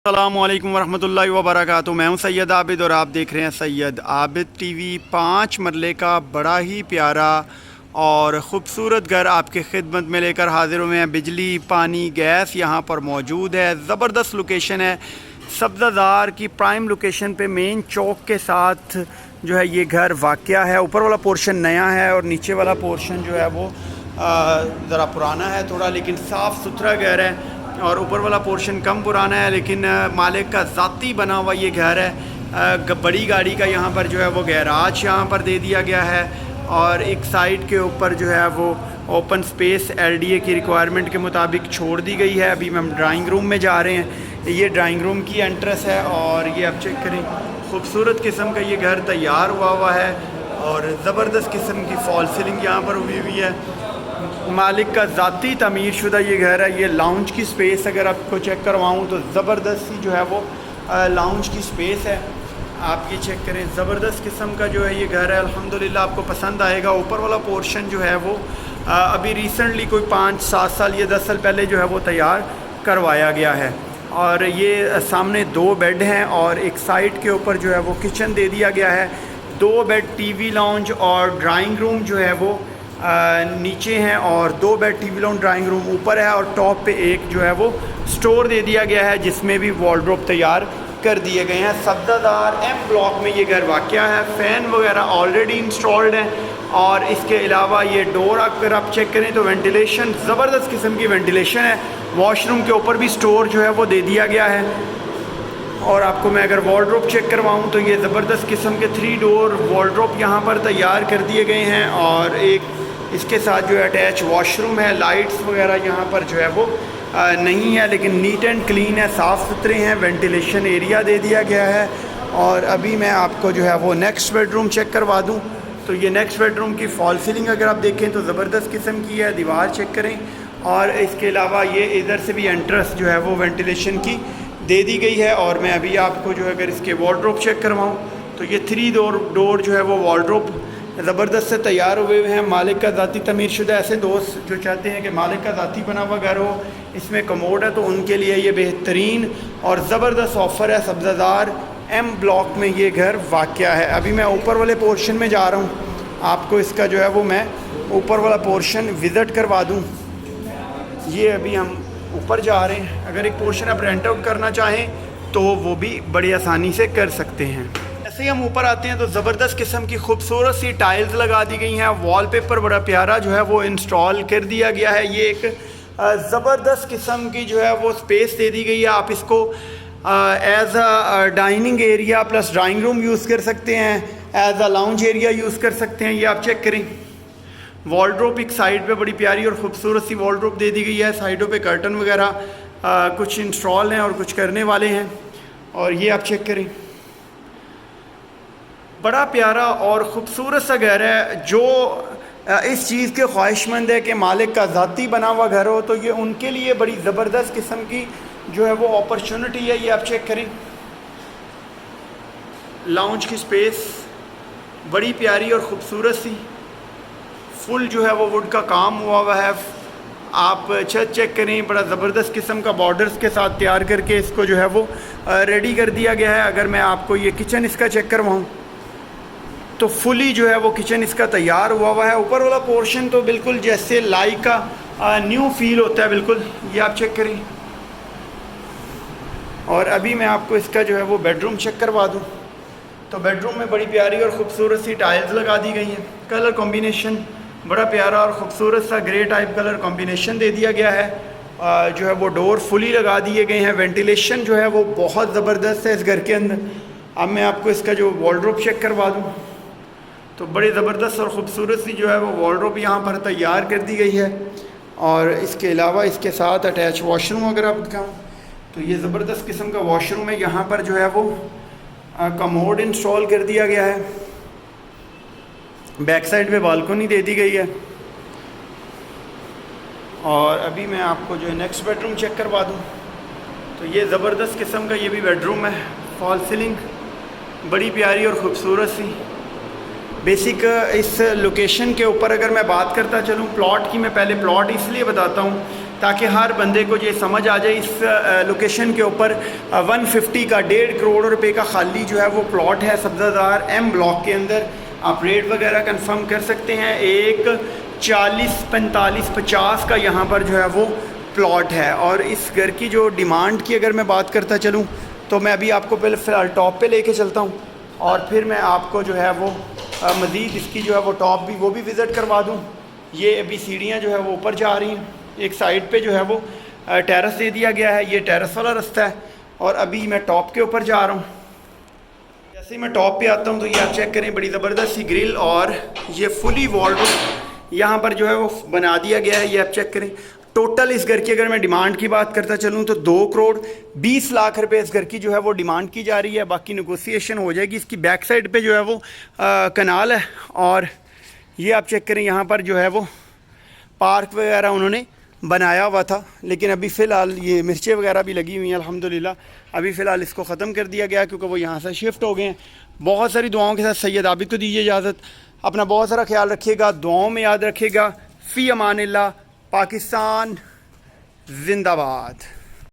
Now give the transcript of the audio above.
अस्सलामुअलैकुम वरहमतुल्लाहि वबरकातुहू। मैं हूं सैयद आबिद और आप देख रहे हैं सैयद आबिद टीवी। 5 मरले का बड़ा ही प्यारा और ख़ूबसूरत घर आपके खिदमत में लेकर हाज़िर हुए हैं। बिजली, पानी, गैस यहाँ पर मौजूद है। ज़बरदस्त लोकेशन है, सब्ज़ादार की प्राइम लोकेशन पे मेन चौक के साथ जो है ये घर वाक़या है। ऊपर वाला पोर्शन नया है और नीचे वाला पोर्शन जो है वो ज़रा पुराना है थोड़ा, लेकिन साफ़ सुथरा घर है। और ऊपर वाला पोर्शन कम पुराना है, लेकिन मालिक का ज़ाती बना हुआ ये घर है। बड़ी गाड़ी का यहाँ पर जो है वो गैराज यहाँ पर दे दिया गया है। और एक साइड के ऊपर जो है वो ओपन स्पेस LDA की रिक्वायरमेंट के मुताबिक छोड़ दी गई है। अभी हम ड्राइंग रूम में जा रहे हैं। ये ड्राइंग रूम की एंट्रेंस है और ये आप चेक करें, खूबसूरत किस्म का ये घर तैयार हुआ है और ज़बरदस्त किस्म की फॉल सीलिंग यहाँ पर हुई है। मालिक का ज़ाती तमीर शुदा ये घर है। ये लाउंज की स्पेस अगर आपको चेक करवाऊँ तो ज़बरदस्त सी जो है वो लाउंज की स्पेस है। आप ये चेक करें, ज़बरदस्त किस्म का जो है ये घर है। अल्हम्दुलिल्लाह आपको पसंद आएगा। ऊपर वाला पोर्शन जो है वो अभी रिसेंटली कोई 5-7 साल या 10 साल पहले जो है वो तैयार करवाया गया है। और ये सामने 2 बेड हैं और एक साइड के ऊपर जो है वो किचन दे दिया गया है। 2 बेड TV लाउंज और ड्राइंग रूम जो है वो नीचे हैं और 2 bed TV lounge drawing room ऊपर है। और टॉप पे एक जो है वो स्टोर दे दिया गया है जिसमें भी वॉर्डरोब तैयार कर दिए गए हैं। सब्ज़ादार M ब्लॉक में ये घर वाक़या है। फ़ैन वगैरह ऑलरेडी इंस्टॉल्ड हैं और इसके अलावा ये डोर अगर आप चेक करें तो वेंटिलेशन ज़बरदस्त किस्म की वेंटिलेशन है। वॉशरूम के ऊपर भी स्टोर जो है वो दे दिया गया है। और आपको मैं अगर वॉर्डरोब चेक करवाऊँ तो ये ज़बरदस्त किस्म के 3 डोर वॉर्डरोब यहाँ पर तैयार कर दिए गए हैं। और एक इसके साथ जो है अटैच वॉशरूम है। लाइट्स वगैरह यहाँ पर जो है वो नहीं है, लेकिन नीट एंड क्लीन है, साफ़ सुथरे हैं। वेंटिलेशन एरिया दे दिया गया है। और अभी मैं आपको जो है वो नेक्स्ट बेडरूम चेक करवा दूँ तो ये नेक्स्ट बेडरूम की फॉल सीलिंग अगर आप देखें तो ज़बरदस्त किस्म की है। दीवार चेक करें और इसके अलावा ये इधर से भी एंट्रेंस जो है वो वेंटिलेशन की दे दी गई है। और मैं अभी आपको जो है अगर इसके वॉर्डरोब चेक करवाऊँ तो ये 3 डोर जो है वो वॉर्डरोब ज़बरदस्त से तैयार हुए हैं। मालिक का ज़ाती तमीर शुदा ऐसे दोस्त जो चाहते हैं कि मालिक का ज़ाती बना हुआ घर हो, इसमें कमोड है, तो उनके लिए ये बेहतरीन और ज़बरदस्त ऑफ़र है। सब्ज़ादार M ब्लॉक में ये घर वाक़या है। अभी मैं ऊपर वाले पोर्शन में जा रहा हूँ, आपको इसका जो है वो मैं ऊपर वाला पोर्शन विज़िट करवा दूँ। ये अभी हम ऊपर जा रहे हैं। अगर एक पोर्शन आप रेंट आउट करना चाहें तो वो भी बड़ी आसानी से कर सकते हैं। जैसे ही हम ऊपर आते हैं तो ज़बरदस्त किस्म की खूबसूरत सी टाइल्स लगा दी गई हैं। वॉलपेपर बड़ा प्यारा जो है वो इंस्टॉल कर दिया गया है। ये एक ज़बरदस्त किस्म की जो है वो स्पेस दे दी गई है। आप इसको as a dining area plus drawing room use कर सकते हैं, as a lounge area use कर सकते हैं। ये आप चेक करें, वॉलड्रॉप एक साइड पे बड़ी प्यारी और ख़ूबसूरत सी वॉलड्रॉप दे दी गई है। साइडों पे कर्टन वगैरह कुछ इंस्टॉल हैं और कुछ करने वाले हैं। और ये आप चेक करें, बड़ा प्यारा और ख़ूबसूरत सा घर है। जो इस चीज़ के ख्वाहिशमंद है कि मालिक का ज़ाती बना हुआ घर हो तो ये उनके लिए बड़ी ज़बरदस्त किस्म की जो है वो अपॉर्चुनिटी है। ये आप चेक करें, लाउंज की स्पेस बड़ी प्यारी और ख़ूबसूरत सी, फुल जो है वो वुड का काम हुआ है। आप छत चेक करें, बड़ा ज़बरदस्त किस्म का बॉर्डर्स के साथ तैयार करके इसको जो है वो रेडी कर दिया गया है। अगर मैं आपको ये किचन इसका चेक करवाऊँ तो फुली जो है वो किचन इसका तैयार हुआ है। ऊपर वाला पोर्शन तो बिल्कुल जैसे लाइक का न्यू फील होता है बिल्कुल। ये आप चेक करें। और अभी मैं आपको इसका जो है वो बेडरूम चेक करवा दूँ तो बेडरूम में बड़ी प्यारी और ख़ूबसूरत सी टाइल्स लगा दी गई हैं। कलर कॉम्बिनेशन बड़ा प्यारा और ख़ूबसूरत सा ग्रे टाइप कलर कॉम्बिनेशन दे दिया गया है। जो है वो डोर फुली लगा दिए गए हैं। वेंटिलेशन जो है वो बहुत ज़बरदस्त है इस घर के अंदर। अब मैं आपको इसका जो वॉर्डरोब चेक करवा दूँ तो बड़ी ज़बरदस्त और ख़ूबसूरत सी जो है वो वॉर्डरोब यहाँ पर तैयार कर दी गई है। और इसके अलावा इसके साथ अटैच वॉशरूम अगर आप दिखाऊँ तो ये ज़बरदस्त किस्म का वॉशरूम है। यहाँ पर जो है वो कमोड इंस्टॉल कर दिया गया है। बैक साइड पे बालकनी दे दी गई है। और अभी मैं आपको जो है नेक्स्ट बेडरूम चेक करवा दूँ तो ये ज़बरदस्त किस्म का ये भी बेडरूम है। फॉल सीलिंग बड़ी प्यारी और ख़ूबसूरत सी। बेसिक इस लोकेशन के ऊपर अगर मैं बात करता चलूँ प्लॉट की, मैं पहले प्लॉट इसलिए बताता हूँ ताकि हर बंदे को ये समझ आ जाए। इस लोकेशन के ऊपर 150 का 1.5 करोड़ रुपए का खाली जो है वो प्लॉट है सब्ज़ादार एम ब्लॉक के अंदर। आप रेट वगैरह कंफर्म कर सकते हैं। एक 40, 45, 50 का यहाँ पर जो है वो प्लॉट है। और इस घर की जो डिमांड की अगर मैं बात करता चलूँ तो मैं अभी आपको पहले फ़िलहाल टॉप पे लेके चलता हूँ और फिर मैं आपको जो है वो मज़ीद इसकी जो है वो टॉप भी वो भी विज़िट करवा दूँ। ये अभी सीढ़ियाँ जो है वो ऊपर जा रही हैं। एक साइड पे जो है वो टेरेस दे दिया गया है, ये टेरेस वाला रास्ता है। और अभी मैं टॉप के ऊपर जा रहा हूँ। जैसे ही मैं टॉप पे आता हूँ तो ये आप चेक करें, बड़ी ज़बरदस्त सी ग्रिल और ये फुली वॉल्ड यहाँ पर जो है वो बना दिया गया है। ये आप चेक करें। टोटल इस घर की अगर मैं डिमांड की बात करता चलूँ तो 2 करोड़ 20 लाख रुपए इस घर की जो है वो डिमांड की जा रही है। बाकी नेगोशिएशन हो जाएगी। इसकी बैक साइड पे जो है वो कनाल है और ये आप चेक करें, यहाँ पर जो है वो पार्क वगैरह उन्होंने बनाया हुआ था, लेकिन अभी फ़िलहाल ये मिर्चें वगैरह भी लगी हुई हैं अल्हम्दुलिल्लाह। अभी फ़िलहाल इसको ख़त्म कर दिया गया क्योंकि वो यहाँ से शिफ्ट हो गए हैं। बहुत सारी दुआओं के साथ सैयद आबिद को दीजिए इजाज़त। अपना बहुत सारा ख्याल रखिएगा, दुआओं में याद रखिएगा। फ़ी अमानिल्लाह। पाकिस्तान जिंदाबाद।